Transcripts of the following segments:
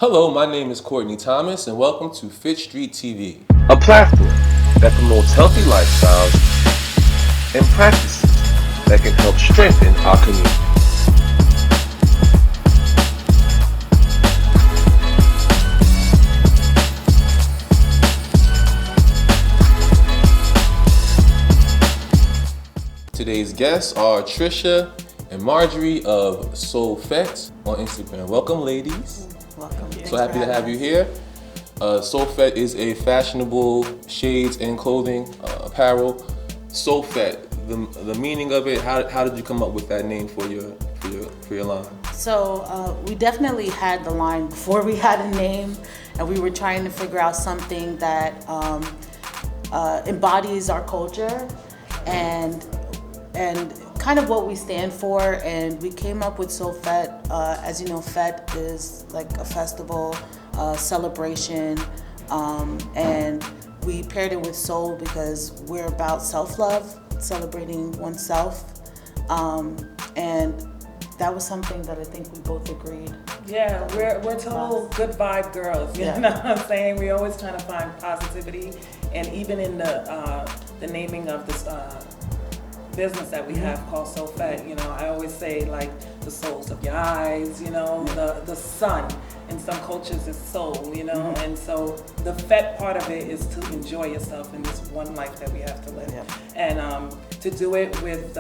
Hello, my name is Courtney Thomas, and welcome to Fitstreet TV. A platform that promotes healthy lifestyles and practices that can help strengthen our community. Today's guests are Trisha and Marjorie of Soul Fet on Instagram. Welcome, ladies. Welcome. So happy to have you here. Soul Fet is a fashionable shades and clothing apparel. Soul Fet, the meaning of it. How did you come up with that name for your line? So we definitely had the line before we had a name, and we were trying to figure out something that embodies our culture and kind of what we stand for. And we came up with Soul Fet. As you know, Fet is like a festival, celebration, and we paired it with soul because we're about self-love, celebrating oneself, and that was something that I think we both agreed. Yeah, we're total good vibe girls. You know what I'm saying? We always trying to find positivity, and even in the naming of this business that we have called Soul Fet, you know, I always say like the souls of your eyes, you know, the sun. In some cultures is soul, you know, and so the Fet part of it is to enjoy yourself in this one life that we have to live, and to do it with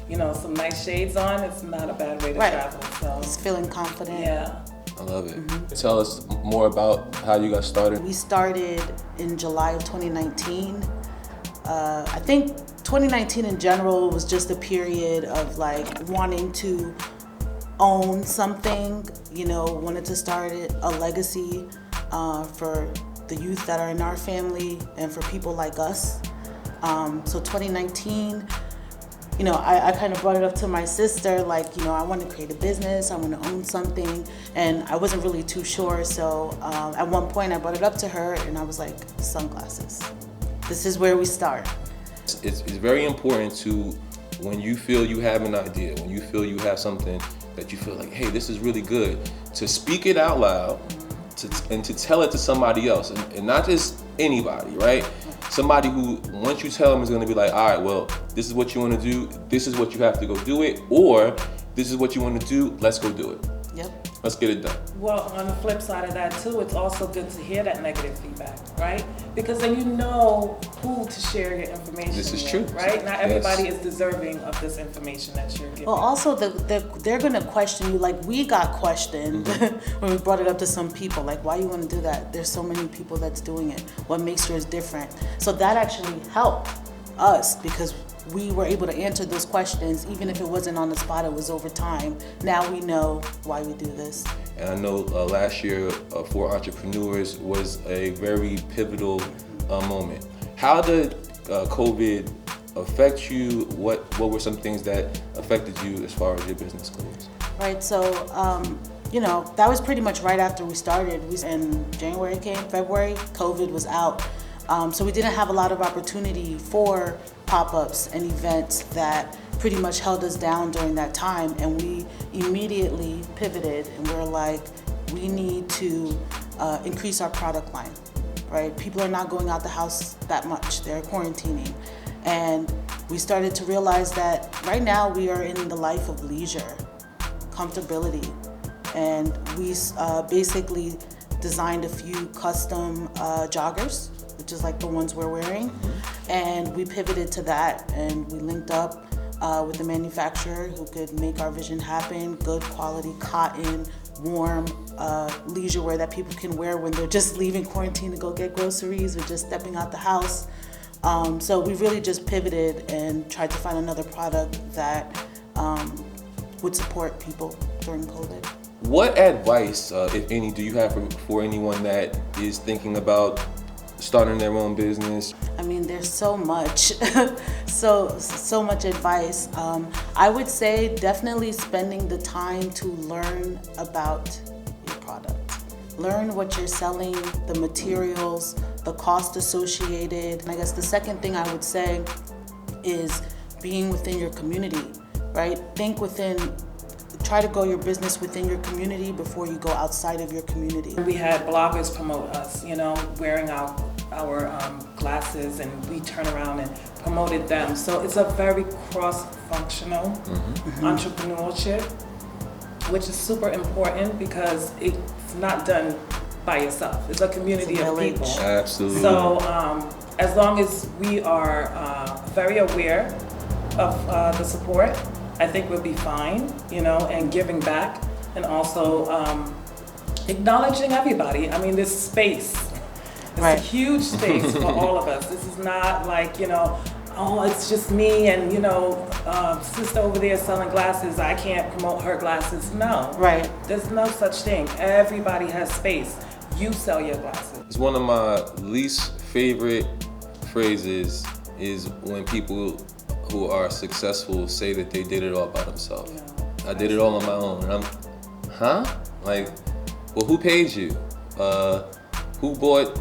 you know, some nice shades on, it's not a bad way to travel. So just feeling confident. Yeah. I love it. Tell us more about how you got started. We started in July of 2019. I think 2019 in general was just a period of like wanting to own something, you know, wanted to start a legacy for the youth that are in our family and for people like us. So 2019, you know, I kind of brought it up to my sister, like, you know, I want to create a business, I want to own something, and I wasn't really too sure. So at one point I brought it up to her and I was like, sunglasses. This is where we start. It's very important to, when you feel you have an idea, when you feel you have something that you feel like, hey, this is really good, to speak it out loud and to tell it to somebody else, and not just anybody, right? Somebody who, once you tell them, is going to be like, all right, well, this is what you want to do, this is what you have to go do it, or this is what you want to do, let's go do it. Yep. Let's get it done. Well, on the flip side of that too, it's also good to hear that negative feedback, right? Because then you know who to share your information This is with, true. right? Not everybody is deserving of this information that you're giving. Well, also they're gonna question you, like we got questioned when we brought it up to some people, like, why you want to do that? There's so many people that's doing it. What makes yours different? So that actually helped us because we were able to answer those questions, even if it wasn't on the spot, it was over time. Now we know why we do this. And I know last year for entrepreneurs was a very pivotal moment. How did COVID affect you? What were some things that affected you as far as your business goes? Right, so you know, that was pretty much right after we started. In January came, February, COVID was out. So we didn't have a lot of opportunity for pop-ups and events that pretty much held us down during that time. And we immediately pivoted and we're like, we need to increase our product line, right? People are not going out the house that much. They're quarantining. And we started to realize that right now we are in the life of leisure, comfortability. And we basically designed a few custom joggers, which is like the ones we're wearing. And we pivoted to that and we linked up with the manufacturer who could make our vision happen, good quality cotton, warm leisure wear that people can wear when they're just leaving quarantine to go get groceries or just stepping out the house. So we really just pivoted and tried to find another product that would support people during COVID. What advice, if any, do you have for anyone that is thinking about starting their own business? I mean, there's so much, so much advice. I would say definitely spending the time to learn about your product. Learn what you're selling, the materials, the cost associated. And I guess the second thing I would say is being within your community, right? Think within try to grow your business within your community before you go outside of your community. We had bloggers promote us, you know, wearing our glasses, and we turn around and promoted them. So it's a very cross-functional entrepreneurship, which is super important because it's not done by yourself. It's a community of people. Absolutely. So as long as we are very aware of the support, I think we'll be fine, you know, and giving back, and also acknowledging everybody. I mean, this space, it's a huge space for all of us. This is not like, you know, oh, it's just me and, you know, sister over there selling glasses, I can't promote her glasses. No. Right. There's no such thing. Everybody has space. You sell your glasses. It's one of my least favorite phrases is when people who are successful say that they did it all by themselves. No, I did it all on my own. And I'm, like, well, who paid you? Who bought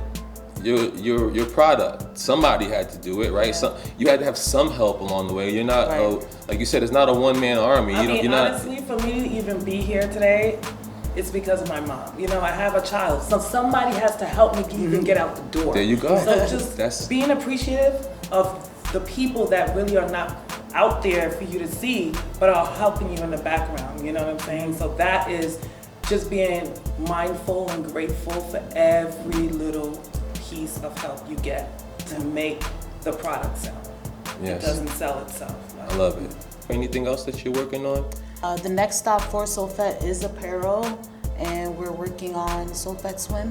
your product? Somebody had to do it, right? Yeah. So you had to have some help along the way. You're not, like you said, it's not a one-man army. I mean, honestly, for me to even be here today, it's because of my mom. You know, I have a child, so somebody has to help me even get out the door. There you go. So just being appreciative of the people that really are not out there for you to see, but are helping you in the background, you know what I'm saying? So that is just being mindful and grateful for every little piece of help you get to make the product sell. Yes. It doesn't sell itself. I love it. Anything else that you're working on? The next stop for Solfet is apparel, and we're working on Solfet Swim.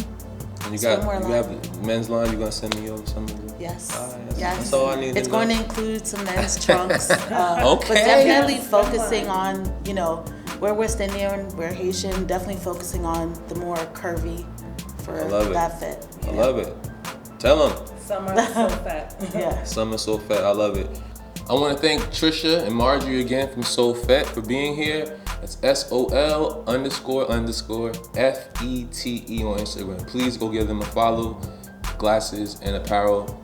And you have men's line. You're gonna send me over some of them? Yes. Yes. That's all I need. It's going to include some men's trunks. Okay. But definitely focusing on, you know, where West Indian, we're Haitian, definitely focusing on the more curvy for that fit. I love it. Tell them. Summer so fat. Yeah. Summer So Fat. I love it. I want to thank Trisha and Marjorie again from So Fat for being here. That's SOL__FETE on Instagram. Please go give them a follow. Glasses and apparel,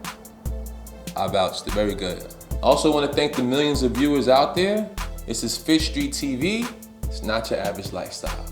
I vouch, they're very good. I also want to thank the millions of viewers out there. This is Fitstreet TV. It's not your average lifestyle.